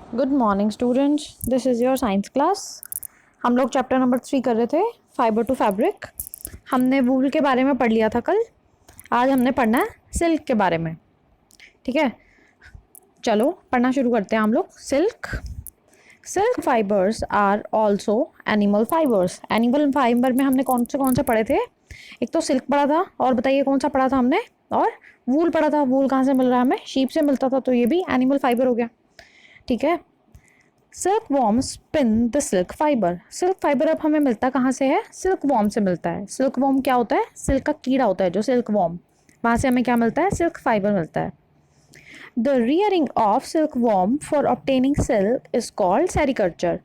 Good morning students, this is your science class. हम लोग chapter number 3 कर रहे थे, फाइबर टू फैब्रिक। हमने वूल के बारे में पढ़ लिया था कल। आज हमने पढ़ना है सिल्क के बारे में। ठीक है, चलो पढ़ना शुरू करते हैं हम लोग। Silk silk fibres are also animal fibres. Animal fibre में हमने कौन से पढ़े थे? एक तो सिल्क पढ़ा था, और बताइए कौन सा पढ़ा था हमने? और वूल पढ़ा था। वूल कहाँ से मिल रहा है हमें? शीप से मिलता था, तो ये भी एनिमल फाइबर हो गया। ठीक है, silk worm spin the silk fibre. Silk fibre अब हमें मिलता कहाँ से है? सिल्क वॉर्म से मिलता है। सिल्क वॉर्म क्या होता है? सिल्क का कीड़ा होता है जो सिल्क वॉर्म, वहाँ से हमें क्या मिलता है? सिल्क फाइबर मिलता है। The rearing of silk worm for obtaining silk is called sericulture.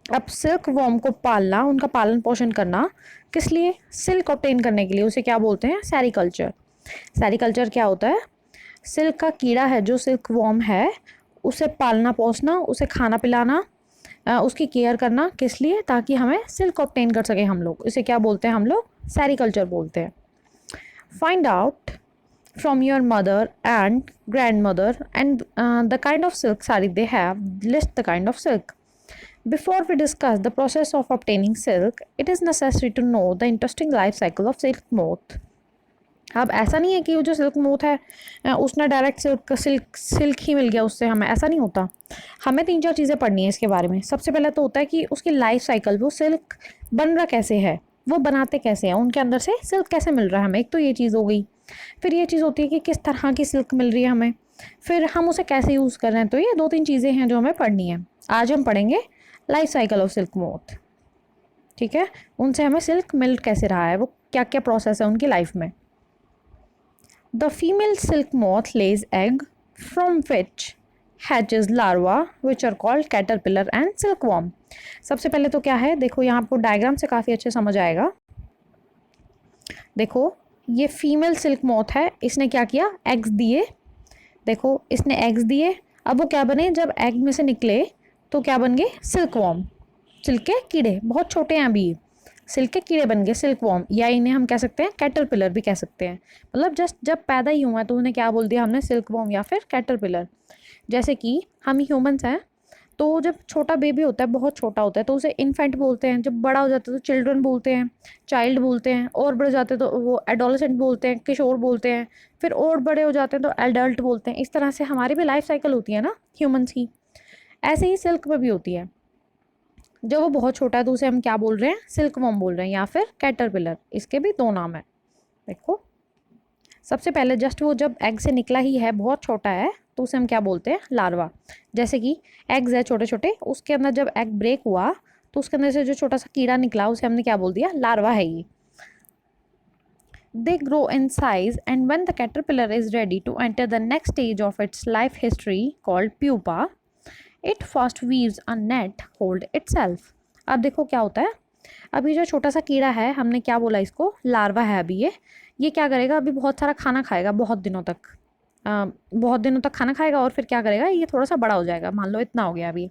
अब सिल्क वॉर्म को पालना, उनका पालन पोषण करना, किस लिए? सिल्क ऑब्टेन करने के लिए, उसे क्या बोलते हैं? सेरिकल्चर। सेरिकल्चर क्या होता है? सिल्क का कीड़ा है जो सिल्क वॉर्म है, उसे पालना पोसना, उसे खाना पिलाना, उसकी केयर करना, किस लिए? ताकि हमें सिल्क ऑब्टेन कर सके हम लोग। इसे क्या बोलते हैं हम लोग? सेरिकल्चर बोलते हैं। Find out from your mother and grandmother and the kind of silk sari they have. List the kind of silk. Before we discuss the process of obtaining silk, it is necessary to know the interesting life cycle of silk moth. अब ऐसा नहीं है कि वो जो silk moth है उसने direct silk ही मिल गया उससे हमें, ऐसा नहीं होता। हमें 3-4 चीज़ें पढ़नी है इसके बारे में। सबसे पहले तो होता है कि उसकी लाइफ साइकिल, वो सिल्क बन रहा कैसे है, वो बनाते कैसे हैं, उनके अंदर से सिल्क कैसे मिल रहा है हमें। एक तो ये चीज़ हो गई। फिर ये चीज़ होती है कि किस तरह की सिल्क मिल रही है हमें, फिर हम उसे कैसे यूज़ कर रहे हैं। तो ये 2-3 चीज़ें हैं जो हमें पढ़नी है। आज हम पढ़ेंगे life cycle of silk moth. ठीक है, उनसे हमें सिल्क मिल कैसे रहा है, वो क्या क्या प्रोसेस है उनकी लाइफ में। The female silk moth lays egg from which hatches larva which are called caterpillar and silkworm. सबसे पहले तो क्या है, देखो यहाँ आपको डायग्राम से काफ़ी अच्छे समझ आएगा। देखो ये फीमेल सिल्क मोथ है, इसने क्या किया? एग्स दिए। देखो इसने एग्स दिए, अब वो क्या बने? जब एग में से निकले तो क्या बन गए? सिल्कवॉर्म। सिल्क के कीड़े, बहुत छोटे हैं अभी, सिल्क के कीड़े बन गए सिल्क वॉर्म, या इन्हें हम कह सकते हैं कैटरपिलर भी कह सकते हैं। मतलब जस्ट जब पैदा ही हुआ है तो उन्हें क्या बोल दिया हमने? सिल्क वॉर्म या फिर कैटरपिलर। जैसे कि हम ह्यूमंस हैं, तो जब छोटा बेबी होता है, बहुत छोटा होता है, तो उसे इन्फेंट बोलते हैं। जब बड़ा हो जाता है तो चिल्ड्रन बोलते हैं, चाइल्ड बोलते हैं। और बड़े जाते हैं तो वो एडोलेसेंट बोलते हैं, किशोर बोलते हैं। फिर और बड़े हो जाते हैं तो एडल्ट बोलते हैं। इस तरह से हमारी भी लाइफ साइकिल होती है ना ह्यूमंस की, ऐसे ही सिल्क में भी होती है। जब वो बहुत छोटा है तो उसे हम क्या बोल रहे हैं? सिल्क वॉर्म बोल रहे हैं या फिर कैटरपिलर। इसके भी 2 नाम है। देखो सबसे पहले जस्ट वो जब एग से निकला ही है, बहुत छोटा है, तो उसे हम क्या बोलते हैं? लार्वा। जैसे कि एग्स है छोटे छोटे, उसके अंदर जब एग ब्रेक हुआ तो उसके अंदर से जो छोटा सा कीड़ा निकला उसे हमने क्या बोल दिया? लार्वा है ये। They grow in size, and when the caterpillar is ready to enter the next stage of its life history called pupa, it first weaves a net hold itself. अब देखो क्या होता है, अभी जो छोटा सा कीड़ा है, हमने क्या बोला इसको? लार्वा है अभी ये क्या करेगा? अभी बहुत सारा खाना खाएगा बहुत दिनों तक, बहुत दिनों तक खाना खाएगा, और फिर क्या करेगा? ये थोड़ा सा बड़ा हो जाएगा, मान लो इतना हो गया अभी।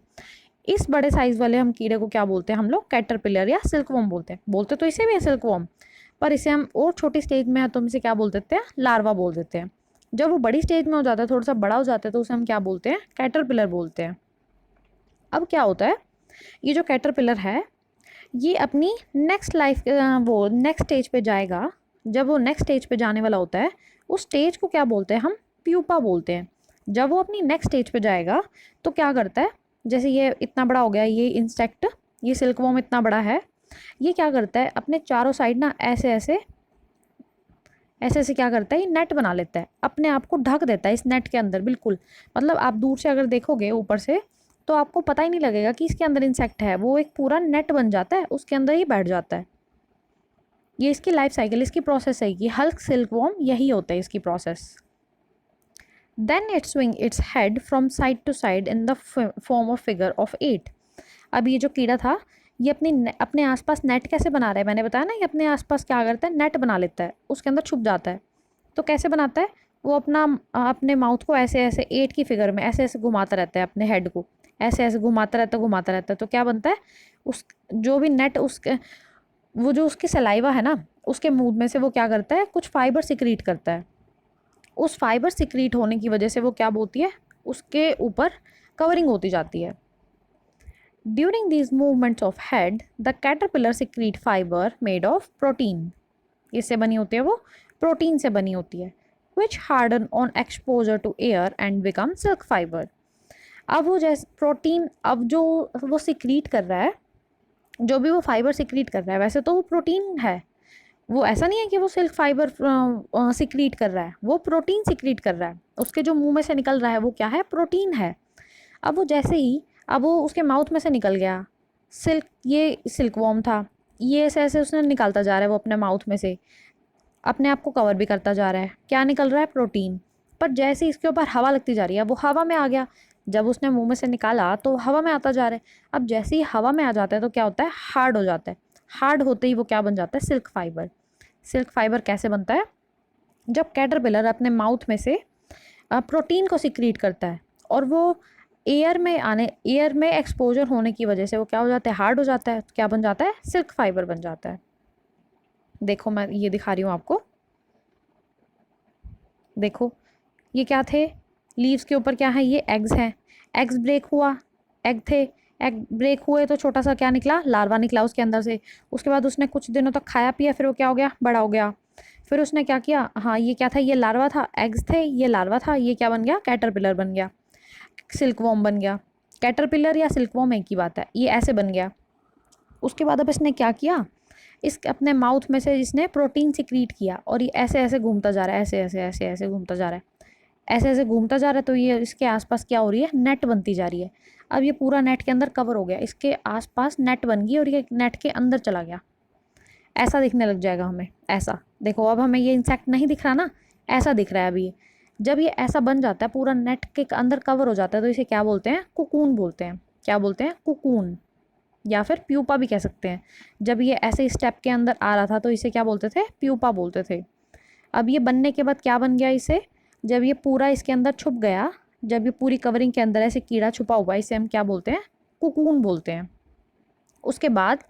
इस बड़े साइज वाले हम कीड़े को क्या बोलते हैं हम लोग? कैटरपिलर या सिल्कवॉर्म बोलते हैं। बोलते तो इसे भी है सिल्कवॉर्म, पर इसे हम और छोटी स्टेज में है तो हम इसे क्या बोल देते हैं? लार्वा बोल देते हैं। जब वो बड़ी स्टेज में हो जाता है, थोड़ा सा बड़ा हो जाता है, तो उसे हम क्या बोलते हैं? कैटरपिलर बोलते हैं। अब क्या होता है, ये जो कैटरपिलर है ये अपनी नेक्स्ट लाइफ वो नेक्स्ट स्टेज पे जाएगा। जब वो नेक्स्ट स्टेज पे जाने वाला होता है, उस स्टेज को क्या बोलते हैं हम? प्यूपा बोलते हैं। जब वो अपनी नेक्स्ट स्टेज पे जाएगा तो क्या करता है, जैसे ये इतना बड़ा हो गया, ये इंसेक्ट, ये सिल्कवॉर्म इतना बड़ा है, ये क्या करता है? अपने चारों साइड ना ऐसे ऐसे ऐसे ऐसे क्या करता है? ये नेट बना लेता है, अपने आप को ढक देता है इस नेट के अंदर बिल्कुल। मतलब आप दूर से अगर देखोगे ऊपर से तो आपको पता ही नहीं लगेगा कि इसके अंदर इंसेक्ट है, वो एक पूरा नेट बन जाता है, उसके अंदर ही बैठ जाता है। ये इसकी लाइफ साइकिल, इसकी प्रोसेस है कि हल्क सिल्कवॉर्म यही होता है इसकी process. Then it swing its head from side to side in the form of figure of 8। अब ये जो कीड़ा था, ये अपने आसपास नेट कैसे बना रहा है? मैंने बताया ना, ये अपने आसपास क्या करता है? नेट बना लेता है, उसके अंदर छुप जाता है। तो कैसे बनाता है? वो अपने माउथ को ऐसे ऐसे 8 की फिगर में ऐसे ऐसे घुमाता रहता है, अपने हेड को ऐसे ऐसे घुमाता रहता है। तो क्या बनता है? उस जो भी नेट उसके वो जो उसकी सलाइवा है ना, उसके मुंह में से वो क्या करता है? कुछ फाइबर सिक्रीट करता है। उस फाइबर सिक्रीट होने की वजह से वो क्या बोलती है? उसके ऊपर कवरिंग होती जाती है। During these movements of head the caterpillar secrete fiber made of protein, इससे बनी होती है वो, प्रोटीन से बनी होती है, which harden on exposure to air and become silk fiber। अब वो जैसे प्रोटीन, अब जो वो सिक्रीट कर रहा है, जो भी वो फाइबर सिक्रीट कर रहा है, वैसे तो वो प्रोटीन है, वो ऐसा नहीं है कि वो सिल्क फाइबर सिक्रीट कर रहा है, वो प्रोटीन सिक्रीट कर रहा है, उसके जो मुंह में से निकल रहा है वो क्या है, प्रोटीन है। अब वो जैसे ही, अब वो उसके माउथ में से निकल गया सिल्क, ये सिल्क वॉर्म था, ये ऐसे ऐसे उसने निकालता जा रहा है वो अपने माउथ में से, अपने आप को कवर भी करता जा रहा है, क्या निकल रहा है, प्रोटीन। पर जैसे इसके ऊपर हवा लगती जा रही है, वो हवा में आ गया, जब उसने मुंह में से निकाला तो हवा में आता जा रहा है। अब जैसे ही हवा में आ जाता है तो क्या होता है, हार्ड हो जाता है, हार्ड होते ही वो क्या बन जाता है, सिल्क फाइबर। सिल्क फाइबर कैसे बनता है, जब कैटरपिलर अपने माउथ में से प्रोटीन को सिक्रीट करता है और वो एयर में एक्सपोजर होने की वजह से वो क्या हो जाता है, हार्ड हो जाता है, क्या बन जाता है, सिल्क फाइबर बन जाता है। देखो मैं ये दिखा रही हूँ आपको, देखो ये क्या थे, लीव्स के ऊपर क्या है, ये एग्स हैं, एग्स ब्रेक हुआ, एग थे, एग ब्रेक हुए तो छोटा सा क्या निकला, लार्वा निकला उसके अंदर से। उसके बाद उसने कुछ दिनों तक खाया पिया, फिर वो क्या हो गया, बड़ा हो गया। फिर उसने क्या किया, हाँ ये क्या था, ये लार्वा था, एग्स थे, ये लार्वा था, ये क्या बन गया, कैटरपिलर बन गया, सिल्क वॉर्म बन गया। कैटरपिलर या सिल्क वॉर्म एक ही बात है, ये ऐसे बन गया। उसके बाद अब इसने क्या किया, इस अपने माउथ में से इसने प्रोटीन सिक्रीट किया और ये ऐसे ऐसे घूमता जा रहा है, ऐसे ऐसे ऐसे ऐसे घूमता जा रहा है, ऐसे ऐसे घूमता जा रहा है। तो ये इसके आसपास क्या हो रही है, नेट बनती जा रही है। अब ये पूरा नेट के अंदर कवर हो गया, इसके आसपास नेट बन गई और ये नेट के अंदर चला गया, ऐसा दिखने लग जाएगा हमें, ऐसा देखो, अब हमें ये इंसेक्ट नहीं दिख रहा ना, ऐसा दिख रहा है अभी। जब ये ऐसा बन जाता है, पूरा नेट के अंदर कवर हो जाता है, तो इसे क्या बोलते हैं, कुकून बोलते हैं। क्या बोलते हैं, कुकून, या फिर प्यूपा भी कह सकते हैं। जब ये ऐसे स्टेप के अंदर आ रहा था तो इसे क्या बोलते थे, प्यूपा बोलते थे। अब ये बनने के बाद क्या बन गया इसे, जब ये पूरा इसके अंदर छुप गया, जब ये पूरी कवरिंग के अंदर ऐसे कीड़ा छुपा हुआ, इसे हम क्या बोलते हैं, कुकून बोलते हैं। उसके बाद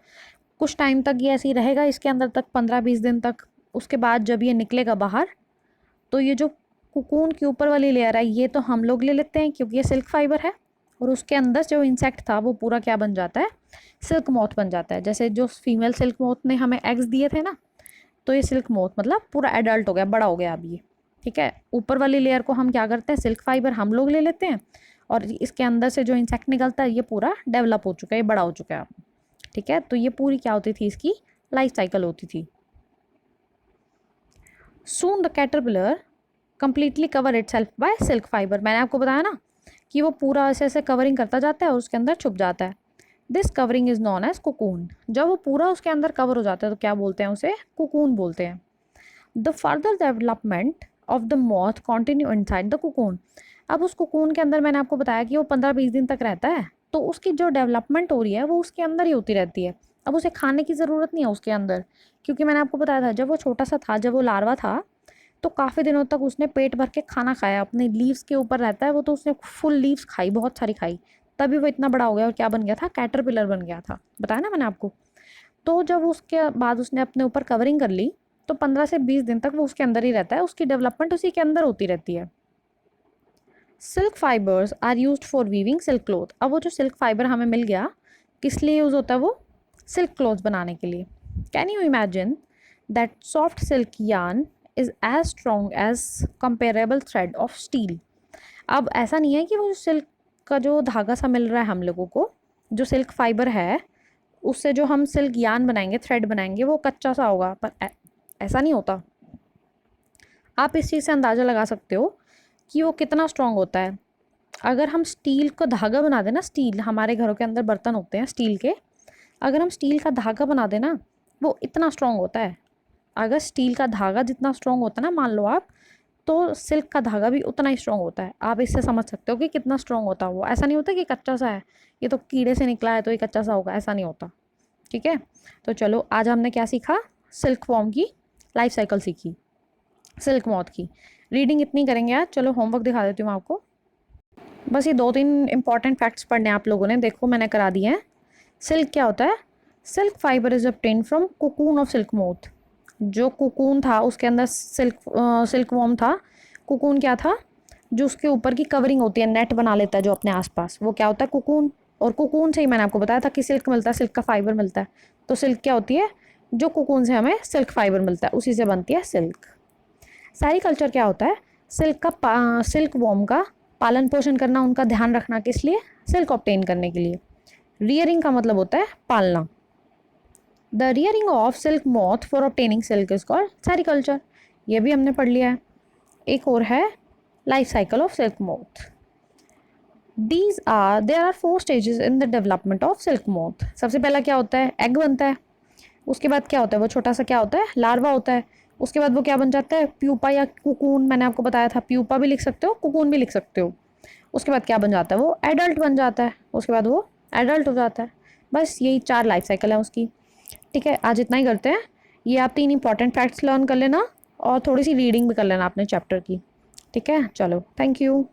कुछ टाइम तक ये ऐसे ही रहेगा इसके अंदर तक, 15-20 दिन तक। उसके बाद जब ये निकलेगा बाहर, तो ये जो कुकून के ऊपर वाली लेयर है ये तो हम लोग ले लेते हैं क्योंकि ये सिल्क फाइबर है, और उसके अंदर जो इंसेक्ट था वो पूरा क्या बन जाता है, सिल्क मॉथ बन जाता है। जैसे जो फीमेल सिल्क मॉथ ने हमें एग्स दिए थे ना, तो ये सिल्क मॉथ मतलब पूरा एडल्ट हो गया, बड़ा हो गया अब ये, ठीक है। ऊपर वाली लेयर को हम क्या करते हैं, सिल्क फाइबर हम लोग ले लेते हैं, और इसके अंदर से जो इंसेक्ट निकलता है ये पूरा डेवलप हो चुका है, ये बड़ा हो चुका है, ठीक है। तो ये पूरी क्या होती थी, इसकी लाइफ साइकिल होती थी। Soon the caterpillar completely cover itself by silk fibre, मैंने आपको बताया ना कि वो पूरा ऐसे ऐसे कवरिंग करता जाता है और उसके अंदर छुप जाता है। This covering is known as cocoon, जब वो पूरा उसके अंदर कवर हो जाता है तो क्या बोलते हैं, उसे कुकून बोलते हैं। The further development of the moth continue inside the cocoon, अब उस कुकून के अंदर मैंने आपको बताया कि वो 15-20 दिन तक रहता है, तो उसकी जो डेवलपमेंट हो रही है वो उसके अंदर ही होती रहती है। अब उसे खाने की ज़रूरत नहीं है उसके अंदर, क्योंकि मैंने आपको बताया था जब वो छोटा सा था, जब वो लार्वा था, तो काफ़ी दिनों तक उसने पेट भर के खाना खाया, अपने लीव्स के ऊपर रहता है वो, तो उसने फुल लीव्स खाई, बहुत सारी खाई, तभी वो इतना बड़ा हो गया और क्या बन गया था, कैटरपिलर बन गया था, बताया ना मैंने आपको। तो जब उसके बाद उसने अपने ऊपर कवरिंग कर ली, तो 15 से 20 दिन तक वो उसके अंदर ही रहता है, उसकी डेवलपमेंट उसी के अंदर होती रहती है। Silk fibres are used for weaving silk cloth, अब वो जो सिल्क फाइबर हमें मिल गया किस लिए यूज़ होता है, वो सिल्क क्लॉथ बनाने के लिए। Can you imagine that soft silk yarn is as strong as comparable thread of steel. अब ऐसा नहीं है कि वो सिल्क का जो धागा सा मिल रहा है हम लोगों को, जो सिल्क फाइबर है उससे जो हम सिल्क यार्न बनाएंगे, थ्रेड बनाएंगे, वो कच्चा सा होगा, पर ऐसा नहीं होता। आप इस चीज़ से अंदाज़ा लगा सकते हो कि वो कितना स्ट्रॉन्ग होता है। अगर हम स्टील को धागा बना देना, स्टील, हमारे घरों के अंदर बर्तन होते हैं स्टील के, अगर हम स्टील का धागा बना देना, वो इतना स्ट्रॉन्ग होता है। अगर स्टील का धागा जितना स्ट्रॉन्ग होता है ना, मान लो आप, तो सिल्क का धागा भी उतना ही स्ट्रॉन्ग होता है। आप इससे समझ सकते हो कि कितना स्ट्रॉन्ग होता है वो। ऐसा नहीं होता कि कच्चा सा है, ये तो कीड़े से निकला है तो ये कच्चा सा होगा, ऐसा नहीं होता, ठीक है। तो चलो आज हमने क्या सीखा, सिल्क फॉर्म की लाइफ साइकिल सीखी, सिल्क मॉथ की। रीडिंग इतनी करेंगे आज, चलो होमवर्क दिखा देती हूँ आपको। बस ये 2-3 इंपॉर्टेंट फैक्ट्स पढ़ने आप लोगों ने, देखो मैंने करा दिए हैं। सिल्क क्या होता है, silk fibre is obtain from cocoon of silk moth, जो कुकून था उसके अंदर सिल्क वॉर्म था। कुकून क्या था, जो उसके ऊपर की कवरिंग होती है, नेट बना लेता है जो अपने आसपास, वो क्या होता है? कुकून। और कुकून से ही मैंने आपको बताया था कि सिल्क मिलता है, सिल्क का फाइबर मिलता है। तो सिल्क क्या होती है? जो कुकून से हमें सिल्क फाइबर मिलता है उसी से बनती है सिल्क। सेरीकल्चर क्या होता है? सिल्क वॉर्म का पालन पोषण करना, उनका ध्यान रखना, किस लिए? सिल्क ऑब्टेन करने के लिए। रियरिंग का मतलब होता है पालना। The rearing of silk moth for obtaining silk is called sericulture. ये भी हमने पढ़ लिया है। एक और है life cycle of silk moth. There are 4 stages in the development of silk moth. सबसे पहला क्या होता है? एग बनता है। उसके बाद क्या होता है? वो छोटा सा क्या होता है? लार्वा होता है। उसके बाद वो क्या बन जाता है? प्यूपा या कुकून। मैंने आपको बताया था, प्यूपा भी लिख सकते हो, कुकून भी लिख सकते हो। उसके बाद क्या बन जाता है? वो एडल्ट बन जाता है। उसके बाद वो एडल्ट हो जाता है। बस यही 4 लाइफ साइकिल है उसकी। ठीक है, आज इतना ही करते हैं। ये आप 3 इंपॉर्टेंट फैक्ट्स लर्न कर लेना और थोड़ी सी रीडिंग भी कर लेना अपने चैप्टर की। ठीक है, चलो, थैंक यू।